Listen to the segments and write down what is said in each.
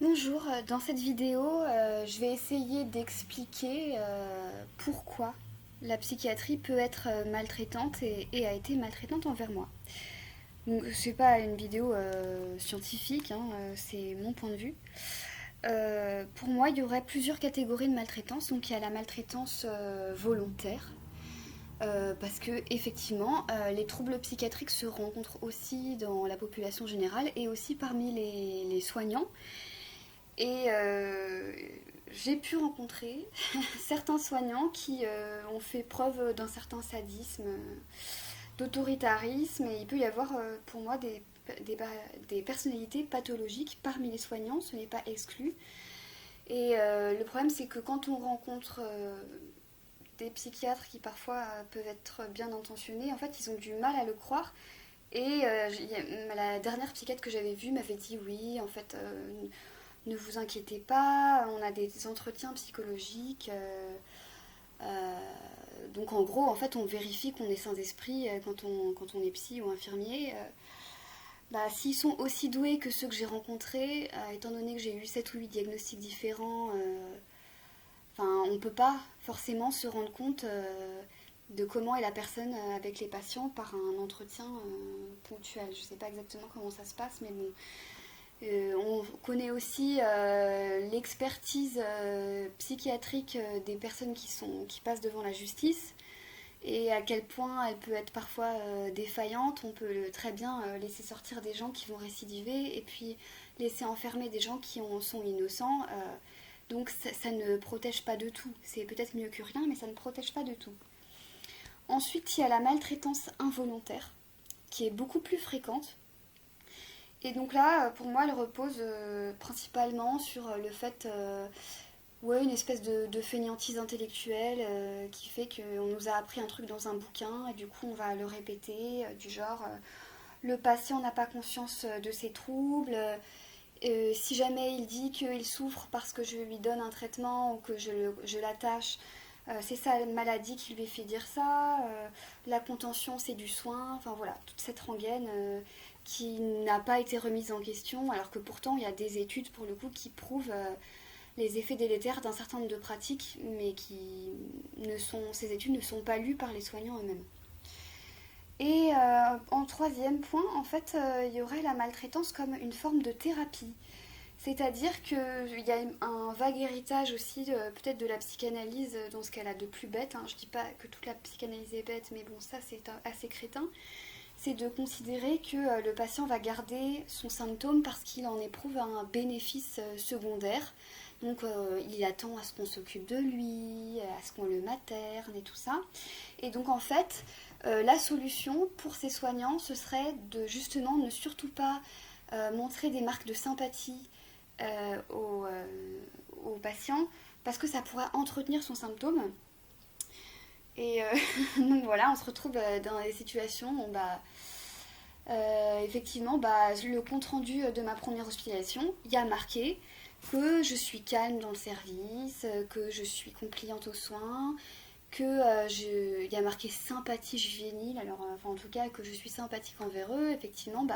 Bonjour, dans cette vidéo, je vais essayer d'expliquer pourquoi la psychiatrie peut être maltraitante et a été maltraitante envers moi. Donc, c'est pas une vidéo scientifique, hein, c'est mon point de vue. Pour moi, il y aurait plusieurs catégories de maltraitance. Donc, il y a la maltraitance volontaire, parce que effectivement, les troubles psychiatriques se rencontrent aussi dans la population générale et aussi parmi les soignants. Et j'ai pu rencontrer certains soignants qui ont fait preuve d'un certain sadisme, d'autoritarisme, et il peut y avoir pour moi des, des personnalités pathologiques parmi les soignants, ce n'est pas exclu. Et le problème, c'est que quand on rencontre des psychiatres qui parfois peuvent être bien intentionnés, en fait, ils ont du mal à le croire. Et la dernière psychiatre que j'avais vue m'avait dit oui, en fait, ne vous inquiétez pas, on a des entretiens psychologiques. Donc en gros, en fait, on vérifie qu'on est sain d'esprit quand on est psy ou infirmier. Bah, s'ils sont aussi doués que ceux que j'ai rencontrés, étant donné que j'ai eu 7 ou 8 diagnostics différents, enfin, on ne peut pas forcément se rendre compte de comment est la personne avec les patients par un entretien ponctuel. Je ne sais pas exactement comment ça se passe, mais bon, on connaît aussi l'expertise psychiatrique des personnes qui passent devant la justice et à quel point elle peut être parfois défaillante. On peut très bien laisser sortir des gens qui vont récidiver et puis laisser enfermer des gens qui sont innocents. Donc ça ne protège pas de tout. C'est peut-être mieux que rien, mais ça ne protège pas de tout. Ensuite, il y a la maltraitance involontaire, qui est beaucoup plus fréquente. Et donc là, pour moi, elle repose principalement sur le fait, ouais, une espèce de fainéantise intellectuelle qui fait qu'on nous a appris un truc dans un bouquin et du coup on va le répéter, du genre le patient n'a pas conscience de ses troubles, si jamais il dit qu'il souffre parce que je lui donne un traitement ou que je l'attache, c'est sa maladie qui lui fait dire ça, la contention c'est du soin, enfin voilà, toute cette rengaine qui n'a pas été remise en question, alors que pourtant il y a des études pour le coup qui prouvent les effets délétères d'un certain nombre de pratiques, mais ces études ne sont pas lues par les soignants eux-mêmes. Et en troisième point, en fait, il y aurait la maltraitance comme une forme de thérapie. C'est-à-dire qu'il y a un vague héritage aussi, peut-être de la psychanalyse dans ce qu'elle a de plus bête. Hein. Je dis pas que toute la psychanalyse est bête, mais bon, ça c'est assez crétin. C'est de considérer que le patient va garder son symptôme parce qu'il en éprouve un bénéfice secondaire. Donc il attend à ce qu'on s'occupe de lui, à ce qu'on le materne et tout ça. Et donc en fait, la solution pour ces soignants, ce serait de justement ne surtout pas montrer des marques de sympathie aux patients parce que ça pourrait entretenir son symptôme. Et donc voilà, on se retrouve dans des situations où effectivement, le compte rendu de ma première hospitalisation, il y a marqué que je suis calme dans le service, que je suis compliante aux soins, que il y a marqué sympathie juvénile, alors enfin, en tout cas que je suis sympathique envers eux. Effectivement,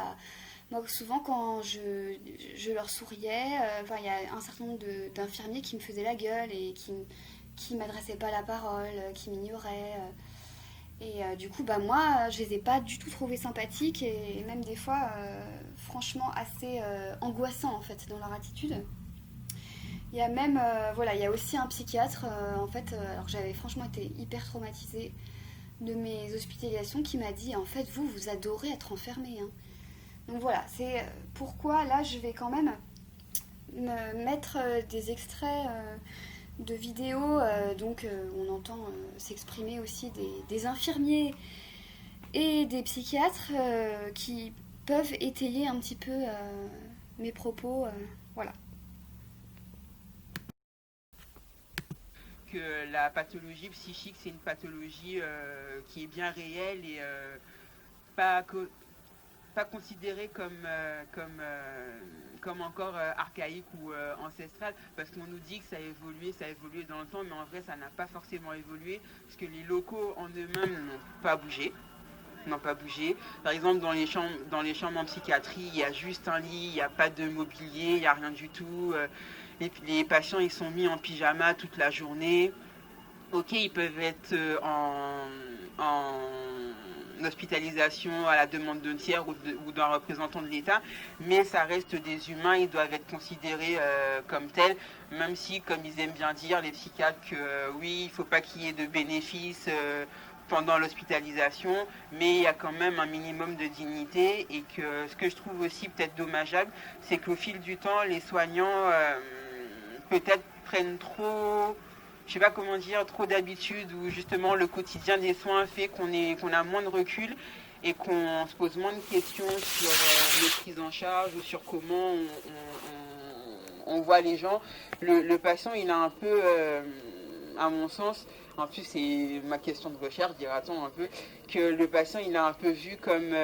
moi souvent quand je leur souriais, il y a un certain nombre d'infirmiers qui me faisaient la gueule et qui m'adressaient pas la parole, qui m'ignoraient. Et du coup, moi, je les ai pas du tout trouvés sympathiques et même des fois, franchement, assez angoissants en fait dans leur attitude. Il y a même, voilà, il y a aussi un psychiatre, en fait, alors que j'avais franchement été hyper traumatisée de mes hospitalisations, qui m'a dit, en fait, vous adorez être enfermé. Hein. Donc voilà, c'est pourquoi là, je vais quand même me mettre des extraits de vidéos, on entend s'exprimer aussi des infirmiers et des psychiatres qui peuvent étayer un petit peu mes propos. Voilà. Que la pathologie psychique, c'est une pathologie qui est bien réelle et pas, pas considérée comme encore archaïque ou ancestrale, parce qu'on nous dit que ça a évolué dans le temps, mais en vrai, ça n'a pas forcément évolué, parce que les locaux en eux-mêmes n'ont pas bougé. n'ont pas bougé. Par exemple, dans les chambres en psychiatrie, il y a juste un lit, il n'y a pas de mobilier, il n'y a rien du tout. Les patients, ils sont mis en pyjama toute la journée. Ok, ils peuvent être en hospitalisation à la demande d'un tiers ou d'un représentant de l'État, mais ça reste des humains, ils doivent être considérés comme tels, même si, comme ils aiment bien dire, les psychiatres, que oui, il ne faut pas qu'il y ait de bénéfices pendant l'hospitalisation, mais il y a quand même un minimum de dignité, et que ce que je trouve aussi peut-être dommageable, c'est qu'au fil du temps, les soignants peut-être prennent trop, je sais pas comment dire, trop d'habitude, où justement le quotidien des soins fait qu'on a moins de recul et qu'on se pose moins de questions sur les prises en charge ou sur comment on voit les gens. Le patient, il a un peu, à mon sens, en plus c'est ma question de recherche, dira-t-on un peu, que le patient, il a un peu vu comme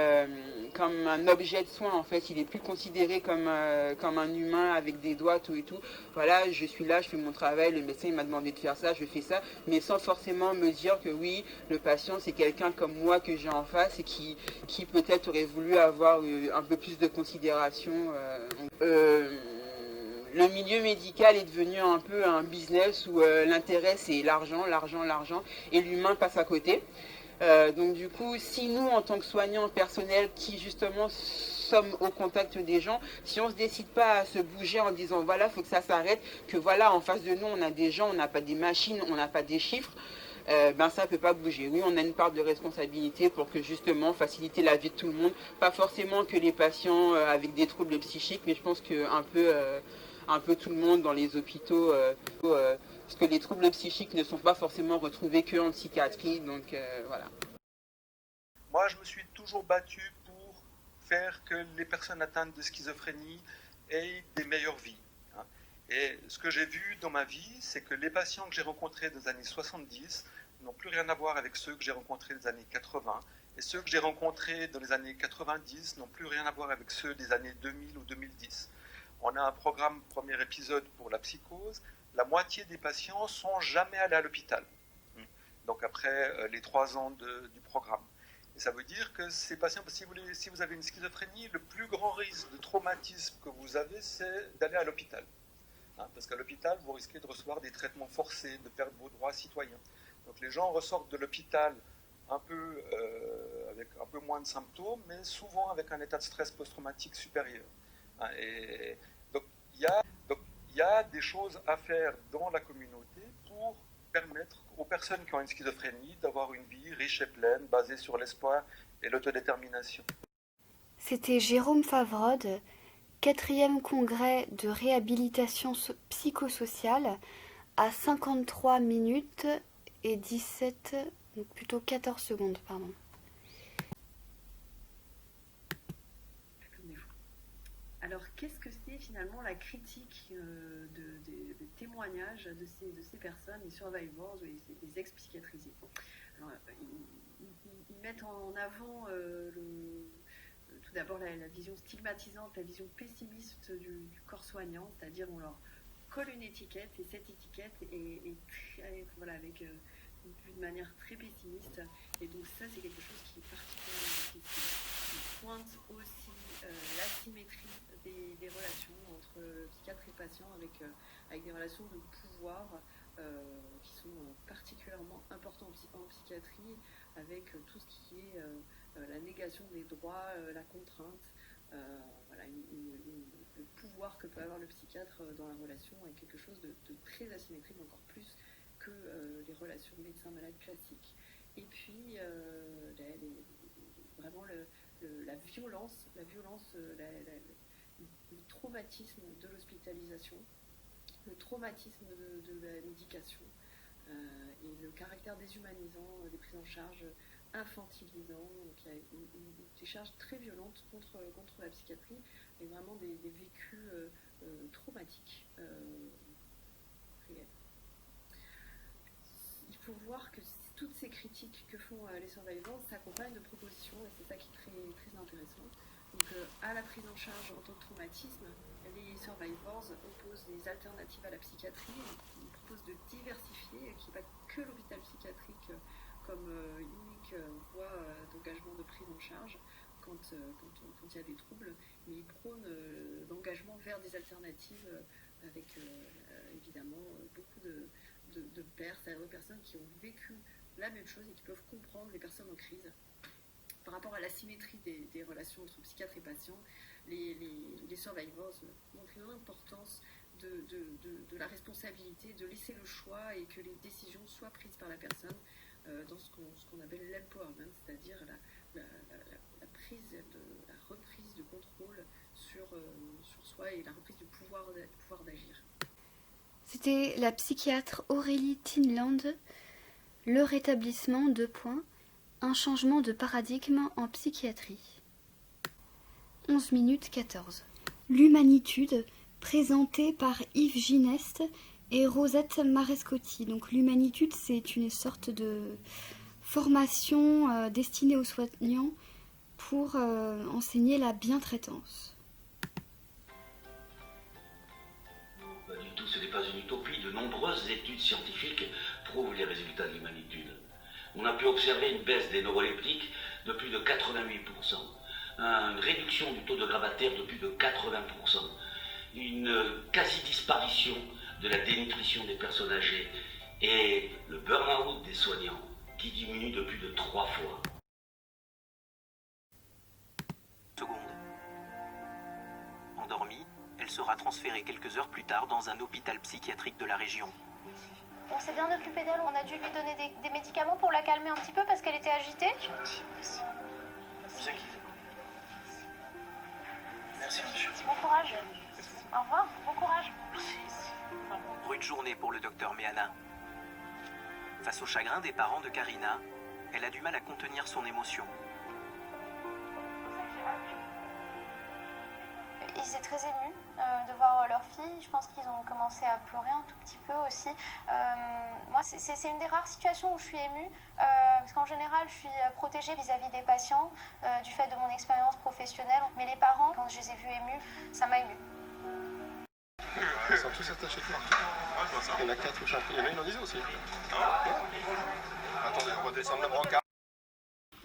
un objet de soin, en fait. Il est plus considéré comme un humain avec des doigts, tout et tout. Voilà, je suis là, je fais mon travail, le médecin il m'a demandé de faire ça, je fais ça, mais sans forcément me dire que oui, le patient c'est quelqu'un comme moi que j'ai en face et qui peut-être aurait voulu avoir un peu plus de considération. Le milieu médical est devenu un peu un business où l'intérêt c'est l'argent, l'argent, l'argent, et l'humain passe à côté. Donc du coup, si nous, en tant que soignants personnels qui justement sommes au contact des gens, si on ne se décide pas à se bouger en disant voilà, il faut que ça s'arrête, que voilà, en face de nous, on a des gens, on n'a pas des machines, on n'a pas des chiffres, ben ça ne peut pas bouger. Oui, on a une part de responsabilité pour que justement faciliter la vie de tout le monde, pas forcément que les patients avec des troubles psychiques, mais je pense un peu tout le monde dans les hôpitaux, parce que les troubles psychiques ne sont pas forcément retrouvés que en psychiatrie, donc voilà. Moi, je me suis toujours battu pour faire que les personnes atteintes de schizophrénie aient des meilleures vies. Et ce que j'ai vu dans ma vie, c'est que les patients que j'ai rencontrés dans les années 70 n'ont plus rien à voir avec ceux que j'ai rencontrés dans les années 80. Et ceux que j'ai rencontrés dans les années 90 n'ont plus rien à voir avec ceux des années 2000 ou 2010. On a un programme, premier épisode pour la psychose. La moitié des patients sont jamais allés à l'hôpital. Donc après les 3 ans du programme. Et ça veut dire que ces patients, si vous avez une schizophrénie, le plus grand risque de traumatisme que vous avez, c'est d'aller à l'hôpital. Parce qu'à l'hôpital, vous risquez de recevoir des traitements forcés, de perdre vos droits citoyens. Donc les gens ressortent de l'hôpital avec un peu moins de symptômes, mais souvent avec un état de stress post-traumatique supérieur. Et donc il y a des choses à faire dans la communauté pour permettre aux personnes qui ont une schizophrénie d'avoir une vie riche et pleine, basée sur l'espoir et l'autodétermination. C'était Jérôme Favrode, 4e congrès de réhabilitation psychosociale, à 53 minutes et 17, donc plutôt 14 secondes, pardon. Alors, qu'est-ce que c'est finalement la critique des témoignages de ces personnes, les survivors ou les ex-psychiatrisés? Alors, ils mettent en avant tout d'abord la vision stigmatisante, la vision pessimiste du corps soignant, c'est-à-dire on leur colle une étiquette et cette étiquette est très, voilà, avec d'une manière très pessimiste. Et donc ça, c'est quelque chose qui est particulièrement difficile. Il pointe aussi l'asymétrie des relations entre psychiatre et patient avec des relations de pouvoir qui sont particulièrement importantes en psychiatrie, avec tout ce qui est la négation des droits, la contrainte, voilà, le pouvoir que peut avoir le psychiatre dans la relation est quelque chose de très asymétrique, encore plus que les relations médecin-malade classiques. Et puis vraiment la violence, le traumatisme de l'hospitalisation, le traumatisme de la médication et le caractère déshumanisant des prises en charge infantilisant. Donc il y a des charges très violentes contre la psychiatrie et vraiment des vécus traumatiques réels. Il faut voir que toutes ces critiques que font les survivants s'accompagnent de propositions, et c'est ça qui est très, très intéressant. Donc, à la prise en charge en tant que traumatisme, les survivors opposent des alternatives à la psychiatrie. Ils proposent de diversifier, qu'il n'y ait pas que l'hôpital psychiatrique comme unique voie d'engagement de prise en charge quand il y a des troubles, mais ils prônent l'engagement vers des alternatives avec évidemment beaucoup de pairs, c'est-à-dire de personnes qui ont vécu la même chose et qui peuvent comprendre les personnes en crise. Par rapport à l'asymétrie des relations entre psychiatre et patient, les survivors montrent l'importance de la responsabilité, de laisser le choix et que les décisions soient prises par la personne dans ce qu'on appelle l'empowerment, c'est-à-dire la reprise de contrôle sur soi et la reprise du pouvoir d'agir. C'était la psychiatre Aurélie Tinland, le rétablissement : un changement de paradigme en psychiatrie. 11 minutes 14. L'humanitude, présentée par Yves Gineste et Rosette Marescotti. Donc l'humanitude, c'est une sorte de formation destinée aux soignants pour enseigner la bientraitance. Pas du tout, ce n'est pas une utopie. De nombreuses études scientifiques prouvent les résultats de l'humanitude. On a pu observer une baisse des neuroleptiques de plus de 88%, une réduction du taux de gravataire de plus de 80%, une quasi-disparition de la dénutrition des personnes âgées et le burn-out des soignants qui diminue de plus de 3 fois. Seconde. Endormie, elle sera transférée quelques heures plus tard dans un hôpital psychiatrique de la région. On s'est bien occupé d'elle, on a dû lui donner des médicaments pour la calmer un petit peu parce qu'elle était agitée. Vous inquiétez. Merci, monsieur. Bon courage. Au revoir, bon courage. Rude journée pour le docteur Méana. Face au chagrin des parents de Karina, elle a du mal à contenir son émotion. Ils étaient très émus de voir leur fille. Je pense qu'ils ont commencé à pleurer un tout petit peu aussi. Moi, c'est une des rares situations où je suis émue, parce qu'en général, je suis protégée vis-à-vis des patients du fait de mon expérience professionnelle. Mais les parents, quand je les ai vus émus, ça m'a émue. Ils sont tous attachés de partout. Il y en a 4 ou 5. Il y en a une en ISO aussi. Attendez, on va descendre le brancard.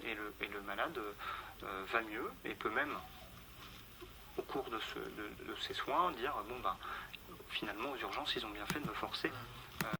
Et le malade va mieux et peut même, au cours de ses soins, dire bon ben finalement aux urgences ils ont bien fait de me forcer.